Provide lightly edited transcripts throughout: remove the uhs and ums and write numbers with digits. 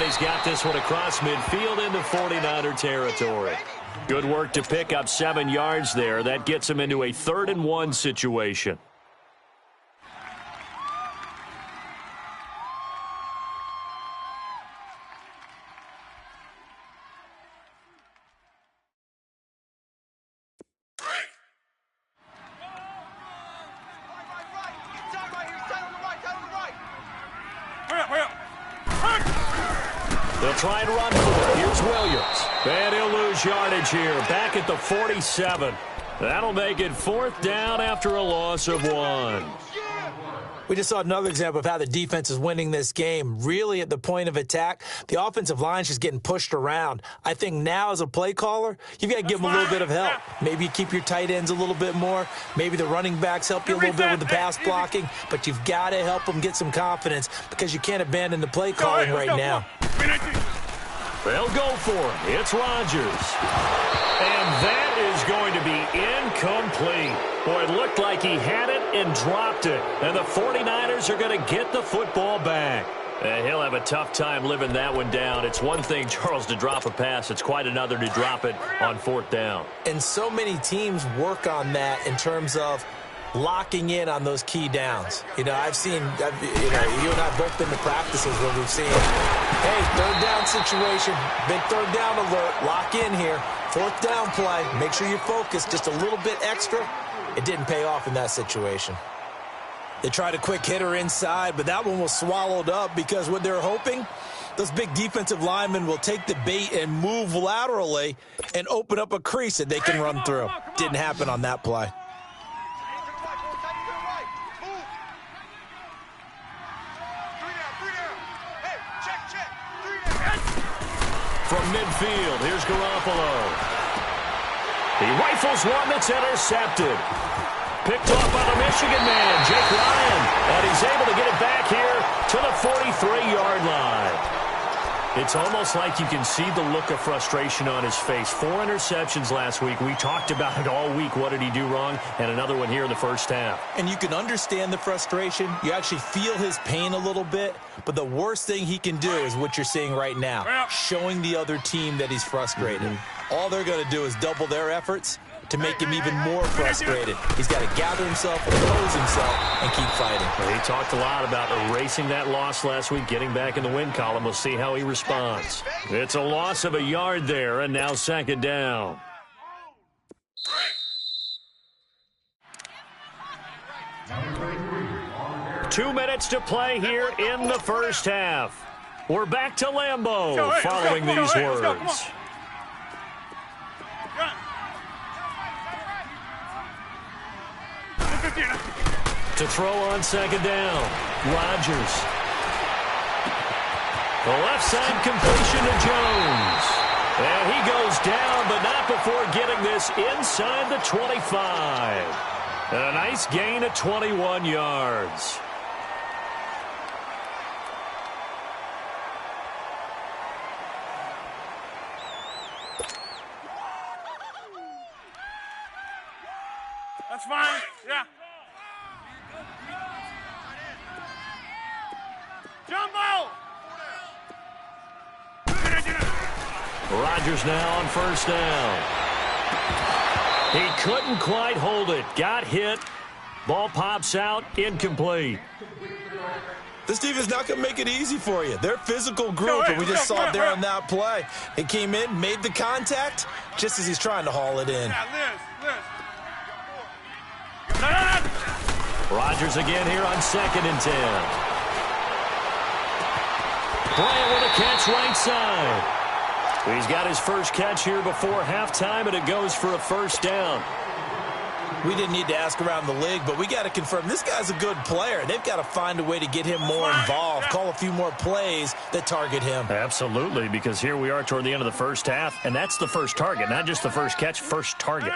he's got this one across midfield into 49er territory. Good work to pick up 7 yards there. That gets him into a 3rd and 1 situation. They'll try and run for it. Here's Williams. And he'll lose yardage here. Back at the 47. That'll make it 4th down after a loss of 1. We just saw another example of how the defense is winning this game. Really at the point of attack, the offensive line's just getting pushed around. I think now as a play caller, you've got to give them a little bit of help. Maybe you keep your tight ends a little bit more. Maybe the running backs help you a little bit with the pass blocking. But you've got to help them get some confidence because you can't abandon the play calling right now. They'll go for it. It's Rodgers. And that is going to be incomplete. Boy, it looked like he had it and dropped it. And the 49ers are going to get the football back. And he'll have a tough time living that one down. It's one thing, Charles, to drop a pass. It's quite another to drop it on 4th down. And so many teams work on that in terms of locking in on those key downs. You know, I've seen, you and I both been to practices where we've seen, hey, 3rd down situation, big 3rd down alert, lock in here, 4th down play, make sure you focus just a little bit extra. It didn't pay off in that situation. They tried a quick hitter inside, but that one was swallowed up because what they're hoping, those big defensive linemen will take the bait and move laterally and open up a crease that they can run through. Didn't happen on that play. From midfield, here's Garoppolo. He rifles one that's intercepted. Picked off by the Michigan man, Jake Ryan. And he's able to get it back here to the 43-yard line. It's almost like you can see the look of frustration on his face. 4 interceptions last week. We talked about it all week. What did he do wrong? And another one here in the first half. And you can understand the frustration. You actually feel his pain a little bit. But the worst thing he can do is what you're seeing right now, showing the other team that he's frustrated. All they're going to do is double their efforts to make him even more frustrated. He's got to gather himself, compose himself, and keep fighting. Well, he talked a lot about erasing that loss last week, getting back in the win column. We'll see how he responds. It's a loss of a yard there, and now 2nd down. Two minutes to play here in the first half. We're back to Lambeau following these words. To throw on 2nd down, Rodgers. The left side completion to Jones. And he goes down, but not before getting this inside the 25. And a nice gain of 21 yards. That's fine. Yeah. Jumbo! Rodgers now on 1st down. He couldn't quite hold it. Got hit. Ball pops out. Incomplete. This defense is not going to make it easy for you. They're a physical group, and we just saw it there on that play. He came in, made the contact, just as he's trying to haul it in. Rodgers again here on 2nd and 10. Bryant with a catch right side. He's got his first catch here before halftime, and it goes for a 1st down. We didn't need to ask around the league, but we got to confirm this guy's a good player. They've got to find a way to get him more involved, call a few more plays that target him. Absolutely, because here we are toward the end of the first half, and that's the first target, not just the first catch, first target.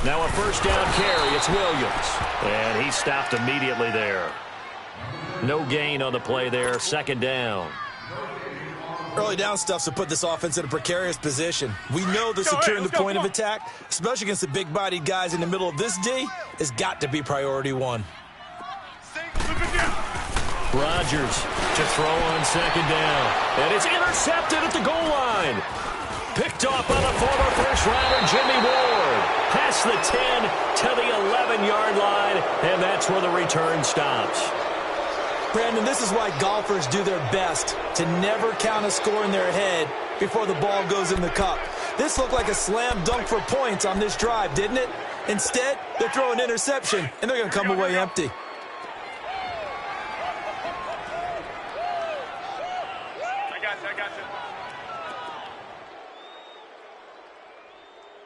Now a 1st down carry. It's Williams, and he stopped immediately there. No gain on the play there. 2nd down. Early down stuff's to put this offense in a precarious position. We know that securing the point of attack, especially against the big-bodied guys in the middle of this D, has got to be priority 1. Rodgers to throw on second down. And it's intercepted at the goal line. Picked off by the former first-rounder Jimmy Ward. Past the 10 to the 11-yard line, and that's where the return stops. Brandon, this is why golfers do their best to never count a score in their head before the ball goes in the cup. This looked like a slam dunk for points on this drive, didn't it? Instead, they're throwing interception, and they're going to come away empty. I got you.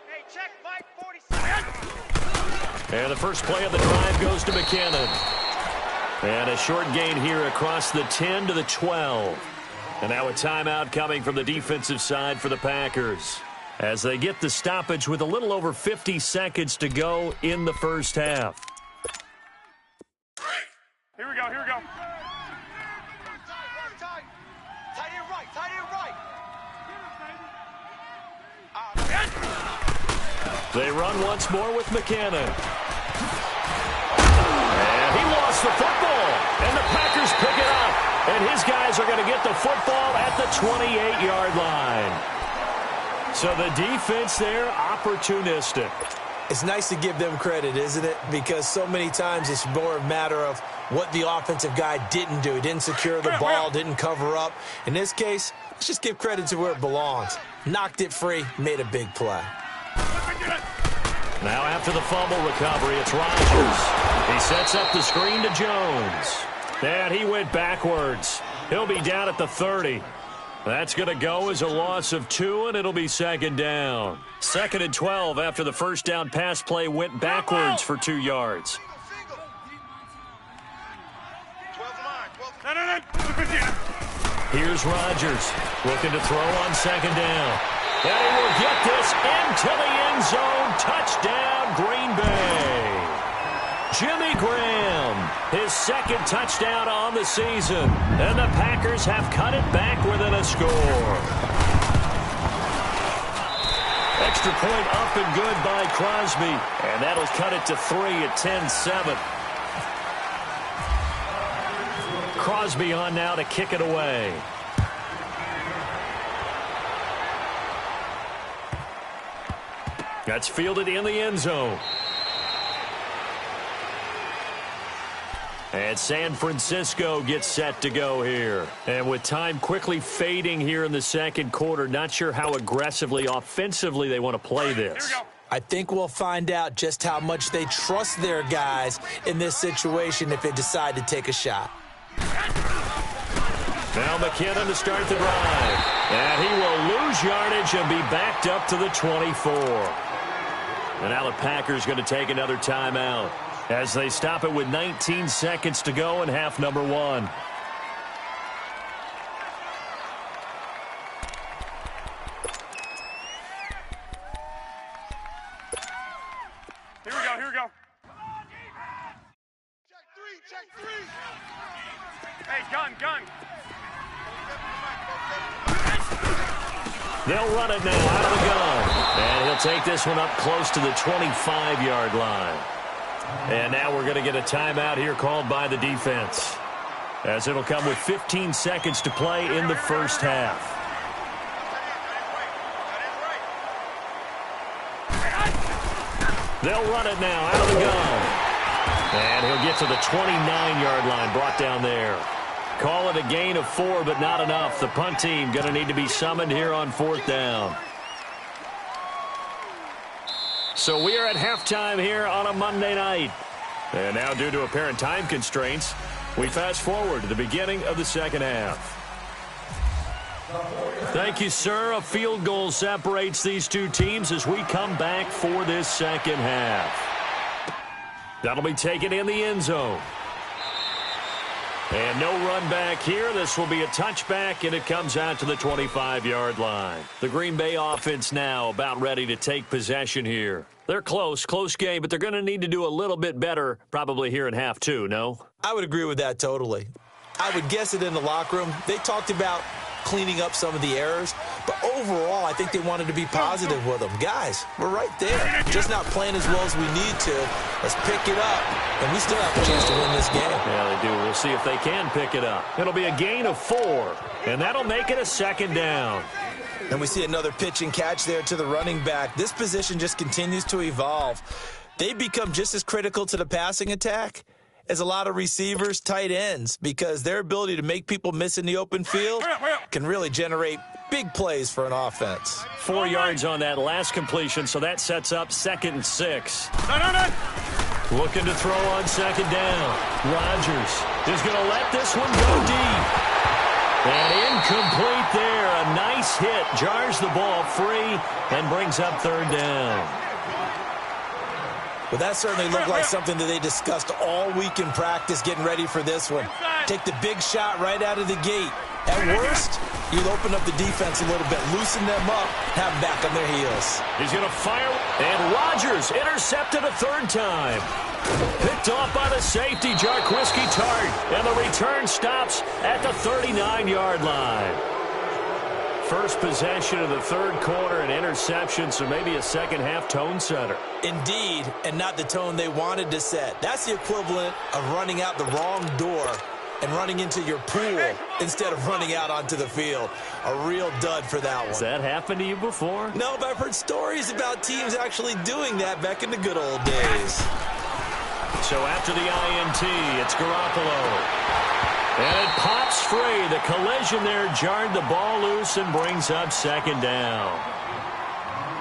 Hey, check Mike 47. And the first play of the drive goes to McKinnon. And a short gain here across the 10 to the 12. And now a timeout coming from the defensive side for the Packers, as they get the stoppage with a little over 50 seconds to go in the first half. Here we go. Tight end right. They run once more with McKinnon. And he lost the football. And the Packers pick it up. And his guys are going to get the football at the 28-yard line. So the defense there, opportunistic. It's nice to give them credit, isn't it? Because so many times it's more a matter of what the offensive guy didn't do. He didn't secure the ball, didn't cover up. In this case, let's just give credit to where it belongs. Knocked it free, made a big play. Now after the fumble recovery, it's Rodgers. He sets up the screen to Jones. And he went backwards. He'll be down at the 30. That's going to go as a loss of 2, and it'll be second down. 2nd and 12 after the first down pass play went backwards for 2 yards. No. Here's Rodgers looking to throw on second down. And he will get this into the end zone. Touchdown, Green Bay. Jimmy Graham, his second touchdown on the season. And the Packers have cut it back within a score. Extra point up and good by Crosby. And that'll cut it to 3 at 10-7. Crosby on now to kick it away. That's fielded in the end zone. And San Francisco gets set to go here. And with time quickly fading here in the second quarter, not sure how aggressively, offensively they want to play this. I think we'll find out just how much they trust their guys in this situation if they decide to take a shot. Now McKinnon to start the drive. And he will lose yardage and be backed up to the 24. And now the Packers going to take another timeout as they stop it with 19 seconds to go in half number 1. Here we go. Check three. Hey, gun. They'll run it now out of the gun. And he'll take this one up close to the 25-yard line. And now we're going to get a timeout here called by the defense, as it'll come with 15 seconds to play in the first half. They'll run it now out of the gun. And he'll get to the 29-yard line, brought down there. Call it a gain of 4, but not enough. The punt team going to need to be summoned here on 4th down. So we are at halftime here on a Monday night. And now, due to apparent time constraints, we fast forward to the beginning of the second half. Thank you, sir. A field goal separates these two teams as we come back for this second half. That'll be taken in the end zone. And no run back here. This will be a touchback, and it comes out to the 25-yard line. The Green Bay offense now about ready to take possession here. They're close game, but they're going to need to do a little bit better probably here in half 2, no? I would agree with that totally. I would guess it in the locker room. They talked about cleaning up some of the errors. But overall, I think they wanted to be positive with them. Guys, we're right there. Just not playing as well as we need to. Let's pick it up, and we still have a chance to win this game. Yeah, they do. We'll see if they can pick it up. It'll be a gain of 4, and that'll make it a second down. And we see another pitch and catch there to the running back. This position just continues to evolve. They become just as critical to the passing attack as a lot of receivers, tight ends, because their ability to make people miss in the open field can really generate big plays for an offense. 4 yards on that last completion, so that sets up 2nd and 6. Looking to throw on 2nd down. Rodgers is going to let this one go deep. And incomplete there. A nice hit. Jars the ball free and brings up 3rd down. Well, that certainly looked like something that they discussed all week in practice getting ready for this one. Take the big shot right out of the gate. At worst, you'll open up the defense a little bit, loosen them up, have them back on their heels. He's going to fire, and Rodgers intercepted a 3rd time. Picked off by the safety, Jarquiski Tart, and the return stops at the 39-yard line. First possession of the 3rd quarter, an interception, so maybe a second-half tone setter. Indeed, and not the tone they wanted to set. That's the equivalent of running out the wrong door and running into your pool instead of running out onto the field. A real dud for that one. Has that happened to you before? No, but I've heard stories about teams actually doing that back in the good old days. So after the INT, it's Garoppolo. And it pops free. The collision there jarred the ball loose and brings up 2nd down.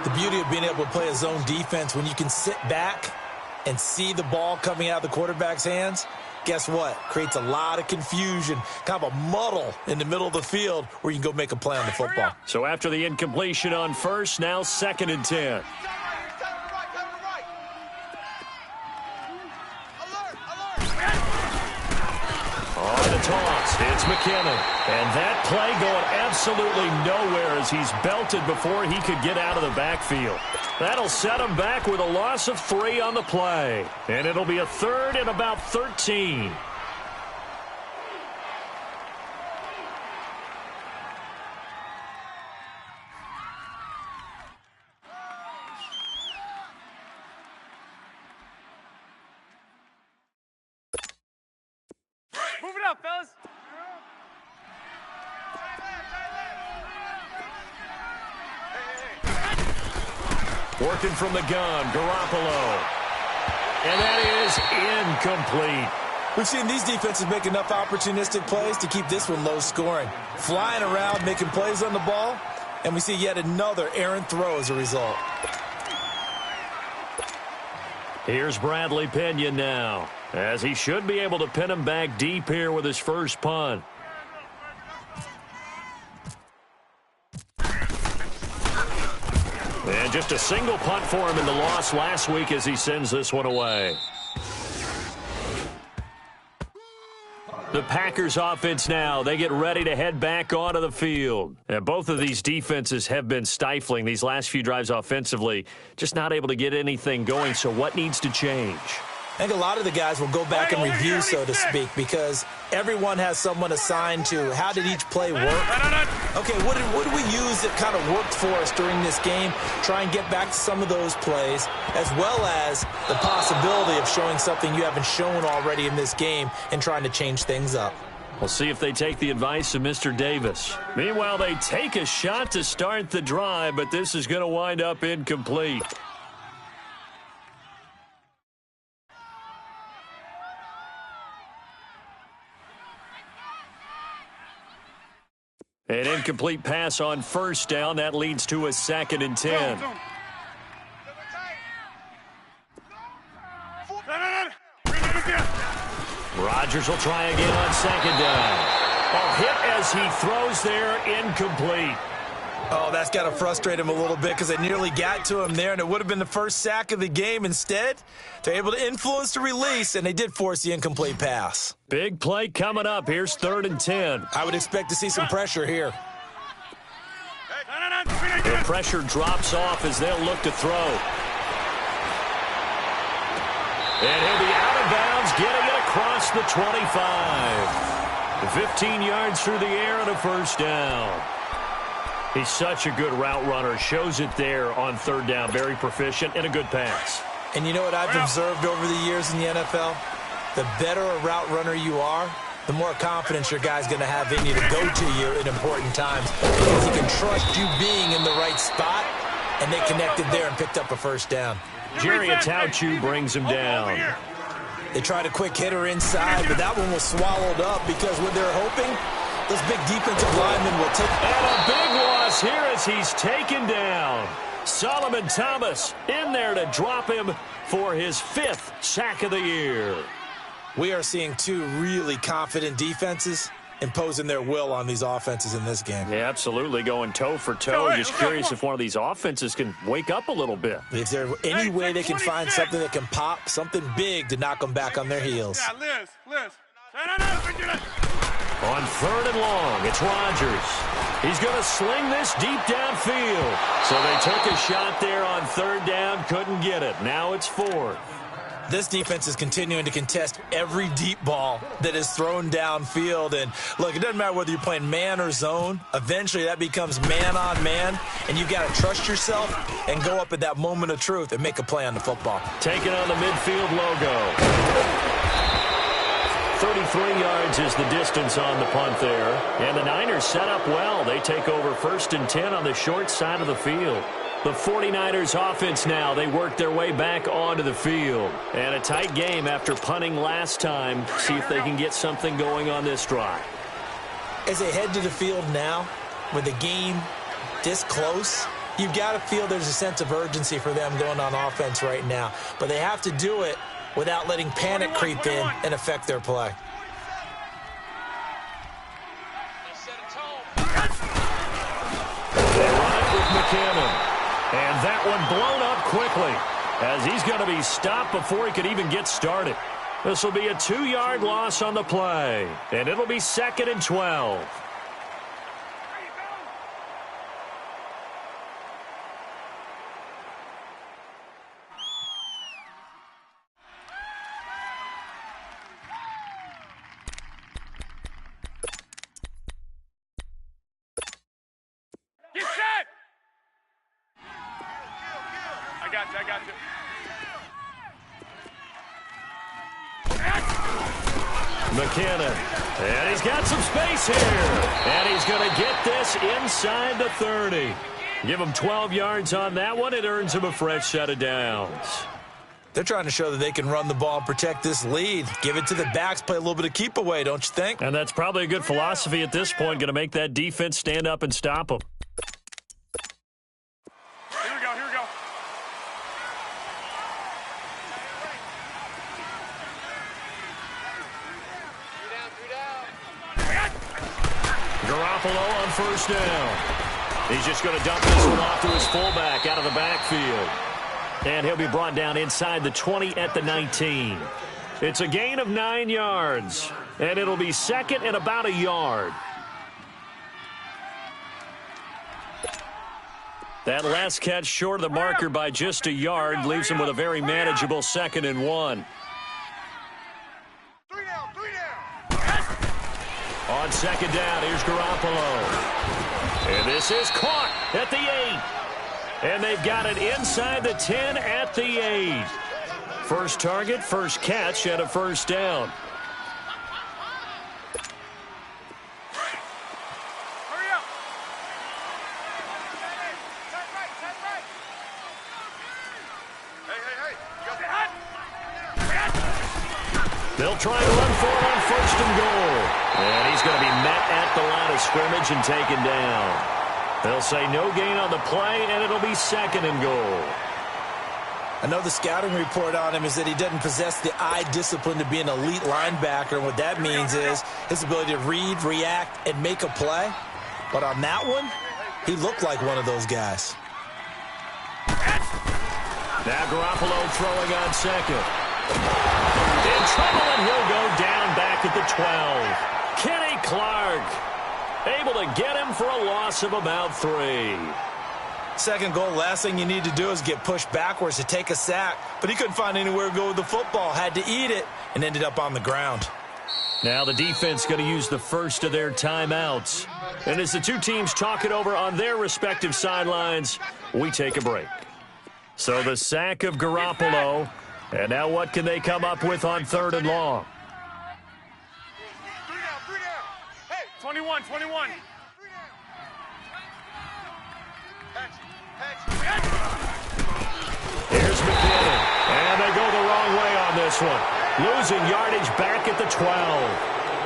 The beauty of being able to play a zone defense when you can sit back and see the ball coming out of the quarterback's hands, guess what? Creates a lot of confusion, kind of a muddle in the middle of the field where you can go make a play on the football. So after the incompletion on 1st, now 2nd and 10. On the toss, it's McKinnon. And that play going absolutely nowhere as he's belted before he could get out of the backfield. That'll set him back with a loss of 3 on the play. And it'll be a 3rd and about 13. Move it up, fellas. Working from the gun, Garoppolo. And that is incomplete. We've seen these defenses make enough opportunistic plays to keep this one low scoring. Flying around, making plays on the ball, and we see yet another errant throw as a result. Here's Bradley Pinion now, as he should be able to pin him back deep here with his first punt. And just a single punt for him in the loss last week as he sends this one away. The Packers offense now, they get ready to head back onto the field. And both of these defenses have been stifling these last few drives offensively, just not able to get anything going. So what needs to change? I think a lot of the guys will go back and review, so to speak, because everyone has someone assigned to how did each play work. Okay, what did we use that kind of worked for us during this game? Try and get back to some of those plays, as well as the possibility of showing something you haven't shown already in this game and trying to change things up. We'll see if they take the advice of Mr. Davis. Meanwhile, they take a shot to start the drive, but this is going to wind up incomplete. An incomplete pass on first down. That leads to a 2nd and 10. Rodgers will try again on 2nd down. A hit as he throws there, incomplete. Oh, that's got to frustrate him a little bit because they nearly got to him there, and it would have been the first sack of the game. Instead, they're able to influence the release, and they did force the incomplete pass. Big play coming up. Here's 3rd and 10. I would expect to see some pressure here. The pressure drops off as they'll look to throw. And he'll be out of bounds, getting it across the 25. 15 yards through the air and a first down. He's such a good route runner. Shows it there on third down. Very proficient and a good pass. And you know what I've observed over the years in the NFL? The better a route runner you are, the more confidence your guy's going to have in you to go to you in important times, because he can trust you being in the right spot, and they connected there and picked up a first down. Jerry Atauchu brings him down. They tried a quick hitter inside, but that one was swallowed up because what they're hoping, those big defensive linemen will take. And a big loss here as he's taken down. Solomon Thomas in there to drop him for his 5th sack of the year. We are seeing two really confident defenses imposing their will on these offenses in this game. Yeah, absolutely, going toe for toe. Just curious if one of these offenses can wake up a little bit. If there's any way they can find something that can pop, something big to knock them back on their heels. Yeah, Liz. On 3rd and long, it's Rodgers. He's going to sling this deep downfield. So they took a shot there on 3rd down, couldn't get it. Now it's 4th. This defense is continuing to contest every deep ball that is thrown downfield. And, look, it doesn't matter whether you're playing man or zone. Eventually, that becomes man on man, and you've got to trust yourself and go up at that moment of truth and make a play on the football. Taking on the midfield logo. 33 yards is the distance on the punt there. And the Niners set up well. They take over 1st and 10 on the short side of the field. The 49ers offense now, they work their way back onto the field. And a tight game after punting last time. See if they can get something going on this drive. As they head to the field now, with the game this close, you've got to feel there's a sense of urgency for them going on offense right now. But they have to do it without letting panic creep in and affect their play. They run it with McCammon. And that one blown up quickly as he's going to be stopped before he could even get started. This will be a 2-yard loss on the play, and it'll be 2nd and 12. Get set! I got you. McKinnon, and he's got some space here. And he's going to get this inside the 30. Give him 12 yards on that one. It earns him a fresh set of downs. They're trying to show that they can run the ball and protect this lead. Give it to the backs, play a little bit of keep away, don't you think? And that's probably a good philosophy at this point, going to make that defense stand up and stop them. Here we go. Garoppolo on 1st down. He's just going to dump this one off to his fullback out of the backfield. And he'll be brought down inside the 20 at the 19. It's a gain of 9 yards. And it'll be 2nd and about a yard. That last catch short of the marker by just a yard leaves him with a very manageable 2nd and 1. 3 down. On 2nd down, here's Garoppolo. And this is caught at the 8. And they've got it inside the 10 at the 8. First target, first catch, and a 1st down. Hurry up. Hey. You got the They'll try to run for it on 1st and goal. And he's going to be met at the line of scrimmage and taken down. They'll say no gain on the play, and it'll be 2nd and goal. I know the scouting report on him is that he doesn't possess the eye discipline to be an elite linebacker. And what that means is his ability to read, react, and make a play. But on that one, he looked like one of those guys. Now Garoppolo throwing on 2nd. In trouble, and he'll go down back at the 12. Kenny Clark able to get him for a loss of about 3. 2nd goal, last thing you need to do is get pushed backwards to take a sack. But he couldn't find anywhere to go with the football. Had to eat it and ended up on the ground. Now the defense going to use the first of their timeouts. And as the two teams talk it over on their respective sidelines, we take a break. So the sack of Garoppolo. And now what can they come up with on 3rd and long? 3 down. Hey, 21. 3 21. down. Patch. Here's McKinnon. And they go the wrong way on this one. Losing yardage back at the 12.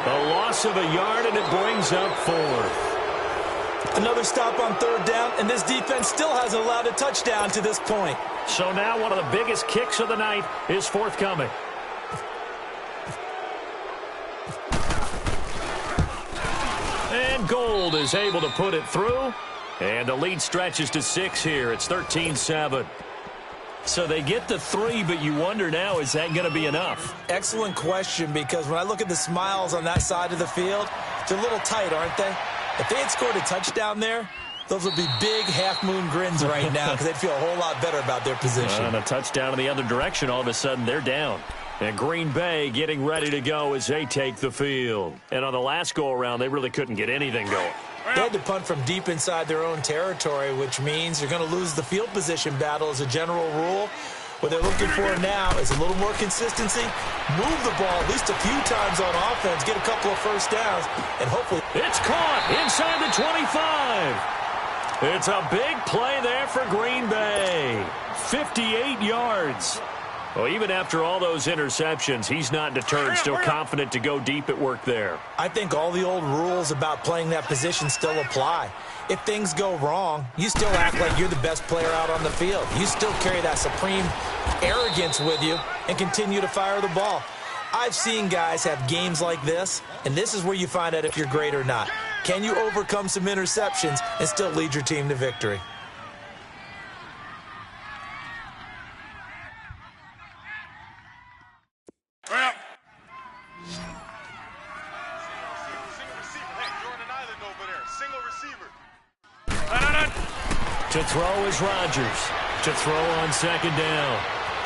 A loss of a yard, and it brings up 4th. Another stop on 3rd down, and this defense still hasn't allowed a touchdown to this point. So now one of the biggest kicks of the night is forthcoming. And Gold is able to put it through. And the lead stretches to 6 here. It's 13-7. So they get the 3, but you wonder now, is that going to be enough? Excellent question, because when I look at the smiles on that side of the field, they're a little tight, aren't they? If they had scored a touchdown there, those would be big half-moon grins right now because they'd feel a whole lot better about their position. And a touchdown in the other direction, all of a sudden they're down. And Green Bay getting ready to go as they take the field. And on the last go-around, they really couldn't get anything going. They had to punt from deep inside their own territory, which means you're going to lose the field position battle as a general rule. What they're looking for now is a little more consistency, move the ball at least a few times on offense, get a couple of first downs, and hopefully... It's caught inside the 25. It's a big play there for Green Bay. 58 yards. Well, even after all those interceptions, he's not deterred, still confident to go deep at work there. I think all the old rules about playing that position still apply. If things go wrong, you still act like you're the best player out on the field. You still carry that supreme arrogance with you and continue to fire the ball. I've seen guys have games like this, and this is where you find out if you're great or not. Can you overcome some interceptions and still lead your team to victory? To throw is Rodgers. To throw on 2nd down.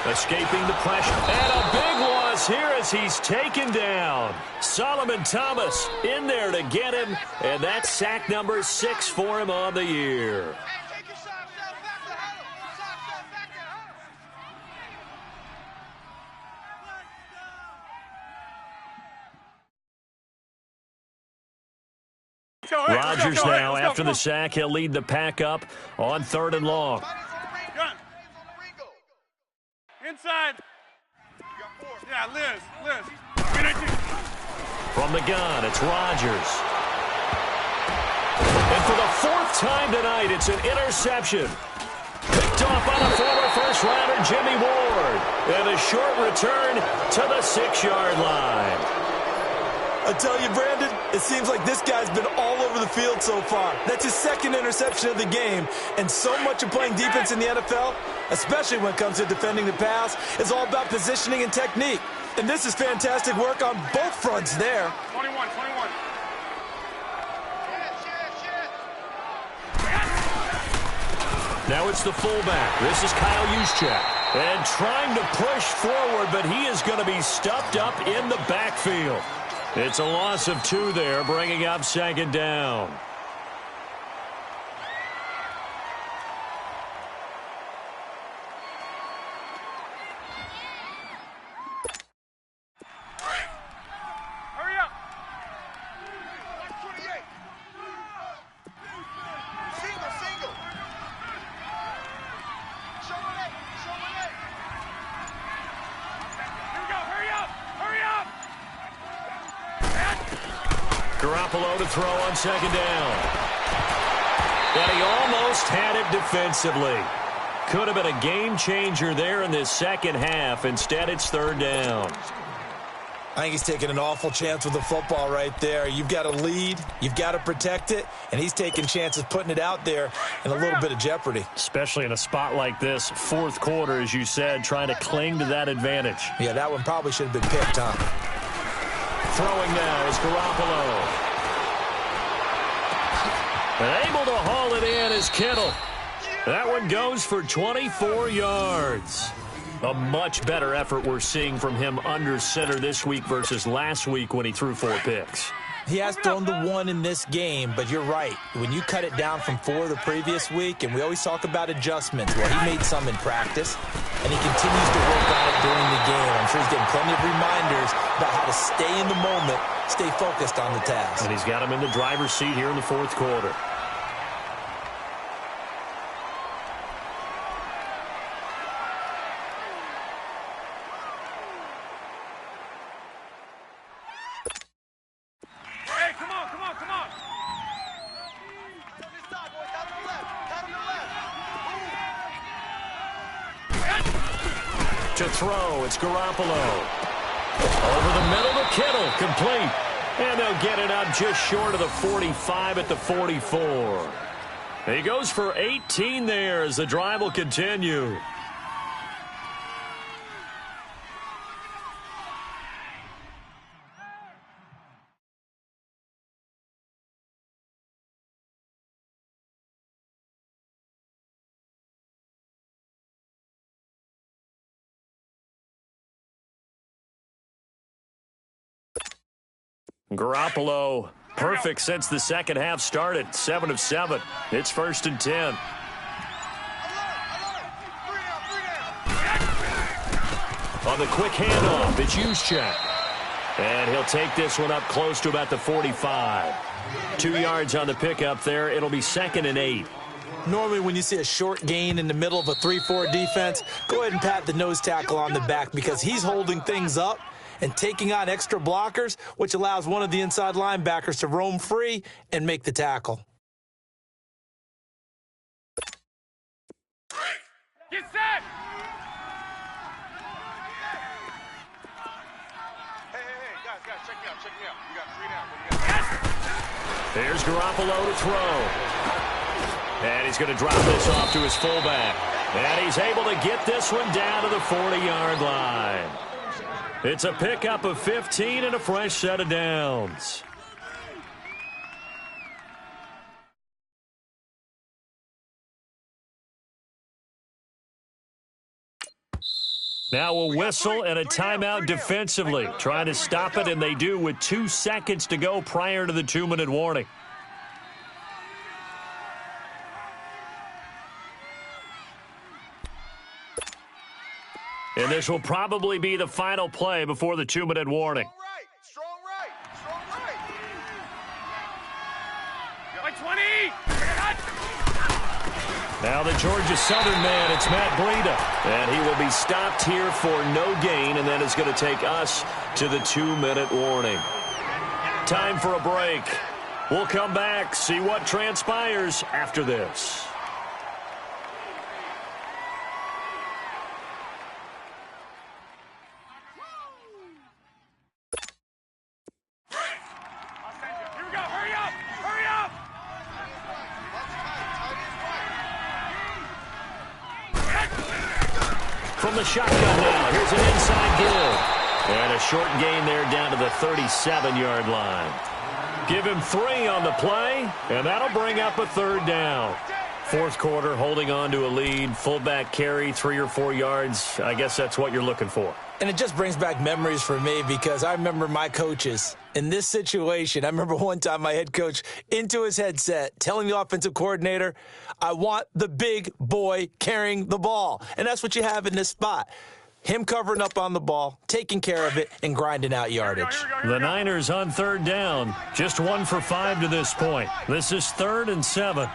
Escaping the pressure. And a big loss here as he's taken down. Solomon Thomas in there to get him. And that's sack number 6 for him on the year. Rodgers now, after the sack, he'll lead the pack up on 3rd and long. Inside. Yeah, Liz. From the gun, it's Rodgers. And for the 4th time tonight, it's an interception. Picked off by the former first-rounder Jimmy Ward. And a short return to the 6-yard line. I tell you, Brandon, it seems like this guy's been all over the field so far. That's his 2nd interception of the game. And so much of playing defense in the NFL, especially when it comes to defending the pass, is all about positioning and technique. And this is fantastic work on both fronts there. 21. Now it's the fullback. This is Kyle Juszczyk. And trying to push forward, but he is going to be stuffed up in the backfield. It's a loss of 2 there, bringing up 2nd down. Hurry up. 28. Single. Show it. Here we go. Hurry up. Garoppolo to throw on 2nd down. And he almost had it defensively. Could have been a game changer there in this second half. Instead, it's 3rd down. I think he's taking an awful chance with the football right there. You've got to lead, you've got to protect it, and he's taking chances putting it out there in a little bit of jeopardy. Especially in a spot like this, 4th quarter, as you said, trying to cling to that advantage. Yeah, that one probably should have been picked, huh? Throwing now is Garoppolo. And able to haul it in is Kittle. That one goes for 24 yards. A much better effort we're seeing from him under center this week versus last week when he threw 4 picks. He has thrown the 1 in this game, but you're right. When you cut it down from 4 the previous week, and we always talk about adjustments, well, he made some in practice, and he continues to work on it during the game. I'm sure he's getting plenty of reminders about how to stay in the moment, stay focused on the task. And he's got him in the driver's seat here in the 4th quarter. To throw, it's Garoppolo. Over the middle to Kittle, complete. And they'll get it up just short of the 45 at the 44. He goes for 18 there as the drive will continue. Garoppolo, perfect since the second half started. 7 of 7. It's 1st and 10. On the quick handoff, it's Juszczyk. And he'll take this one up close to about the 45. 2 yards on the pickup there. It'll be 2nd and 8. Normally when you see a short gain in the middle of a 3-4 defense, go ahead and pat the nose tackle on the back because he's holding things up and taking on extra blockers, which allows one of the inside linebackers to roam free and make the tackle. Get set! Hey, guys, check me out. You got 3 down. What do you got? There's Garoppolo to throw. And he's going to drop this off to his fullback. And he's able to get this one down to the 40-yard line. It's a pickup of 15 and a fresh set of downs. Now a whistle and a timeout defensively. Trying to stop it, and they do with 2 seconds to go prior to the 2-minute warning. And this will probably be the final play before the 2-minute warning. Strong right. Like 20! Now the Georgia Southern man, it's Matt Breida. And he will be stopped here for no gain, and then it's going to take us to the 2-minute warning. Time for a break. We'll come back, see what transpires after this. From the shotgun now, here's an inside give. And a short gain there down to the 37-yard line. Give him 3 on the play, and that'll bring up a 3rd down. 4th quarter, holding on to a lead, fullback carry, 3 or 4 yards. I guess that's what you're looking for. And it just brings back memories for me because I remember my coaches in this situation. I remember one time my head coach into his headset telling the offensive coordinator, I want the big boy carrying the ball. And that's what you have in this spot. Him covering up on the ball, taking care of it, and grinding out yardage. The Niners on 3rd down. Just 1 for 5 to this point. This is 3rd and 7.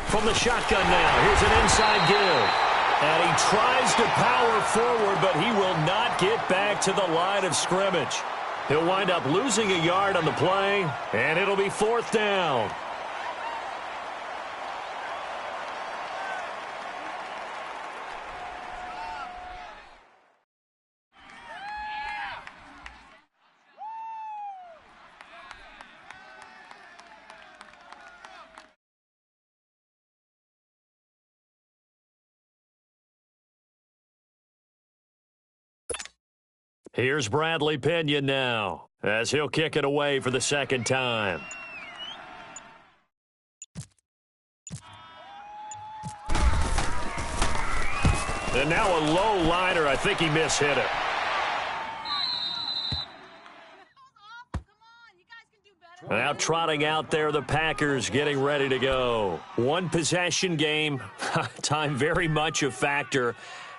From the shotgun now, here's an inside give. And he tries to power forward, but he will not get back to the line of scrimmage. He'll wind up losing a yard on the play, and it'll be 4th down. Here's Bradley Pinion now. as he'll kick it away for the second time. And now a low liner. I think he mishit it. Now trotting out there, the Packers getting ready to go. One possession game. Time very much a factor.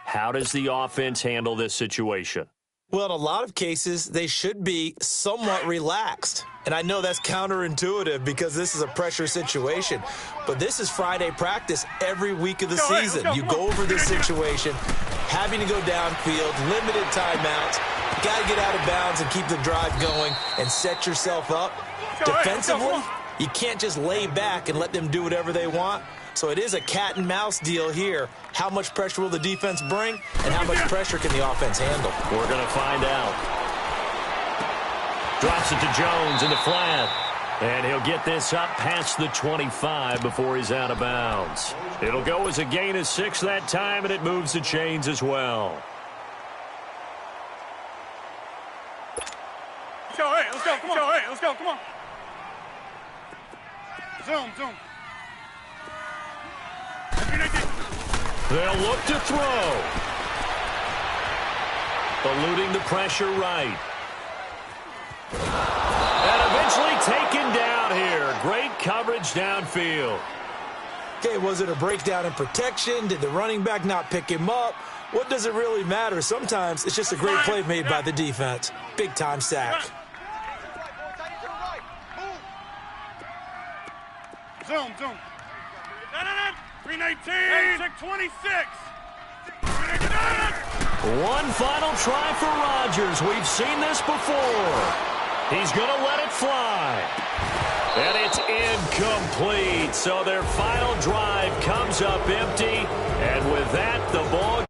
How does the offense handle this situation? Well, in a lot of cases, they should be somewhat relaxed. And I know that's counterintuitive because this is a pressure situation. But this is Friday practice every week of the season. You go over this situation, having to go downfield, limited timeouts. You got to get out of bounds and keep the drive going and set yourself up. Defensively, you can't just lay back and let them do whatever they want. So it is a cat and mouse deal here. How much pressure will the defense bring, and how much pressure can the offense handle? We're going to find out. Drops it to Jones in the flat. And he'll get this up past the 25 before he's out of bounds. It'll go as a gain of 6 that time, and it moves the chains as well. Let's go, come on. Let's go, come on. Zoom. They'll look to throw. Eluding the pressure right. And eventually taken down here. Great coverage downfield. Okay, was it a breakdown in protection? Did the running back not pick him up? What does it really matter? Sometimes it's just a great play made by the defense. Big-time sack. Zoom. 319. 26. One final try for Rodgers. We've seen this before. He's going to let it fly. And it's incomplete. So their final drive comes up empty. And with that, the ball